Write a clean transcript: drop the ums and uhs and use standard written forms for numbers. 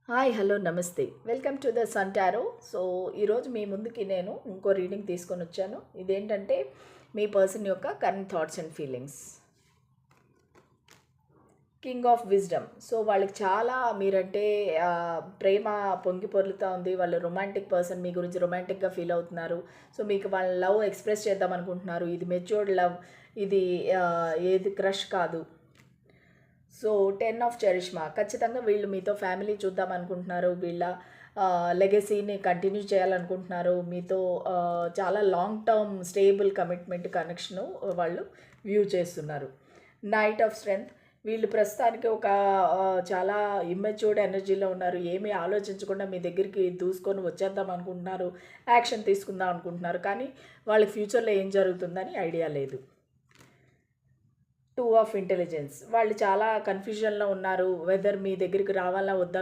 Hi hello namaste welcome to the sun tarot. So ఈరోజు మీ ముందుకి నేను ఇంకో రీడింగ్ తీసుకొని వచ్చాను. ఇదేంటంటే మీ పర్సన్ యొక్క current thoughts and feelings. King of wisdom. So వాళ్ళకి చాలా మీరంటే ప్రేమ పొంగి పొర్లుతూ ఉంది. వాళ్ళు రొమాంటిక్ పర్సన్, మీ గురించి రొమాంటిక్గా ఫీల్ అవుతున్నారు. సో మీకు వాళ్ళ లవ్ ఎక్స్ప్రెస్ చేద్దాం అనుకుంటున్నారు. ఇది మెచ్యూర్డ్ లవ్, ఇది ఏది క్రష్ కాదు. So 10 of charisma. ఖచ్చితంగా వీళ్ళు మీతో ఫ్యామిలీ చూద్దాం అనుకుంటున్నారు. వీళ్ళ లెగసీని కంటిన్యూ చేయాలనుకుంటున్నారు. మీతో చాలా long term stable commitment connection వాళ్ళు వ్యూ చేస్తున్నారు. Knight of strength. వీళ్ళు ప్రస్తుతానికి ఒక చాలా ఇమ్మెచ్యూర్డ్ ఎనర్జీలో ఉన్నారు. ఏమీ ఆలోచించకుండా మీ దగ్గరికి దూసుకొని వచ్చేద్దాం అనుకుంటున్నారు. యాక్షన్ తీసుకుందాం అనుకుంటున్నారు. కానీ వాళ్ళకి ఫ్యూచర్లో ఏం జరుగుతుందని ఐడియా లేదు. 2 ఆఫ్ ఇంటెలిజెన్స్. వాళ్ళు చాలా కన్ఫ్యూజన్లో ఉన్నారు. వెదర్ మీ దగ్గరికి రావాలా వద్దా,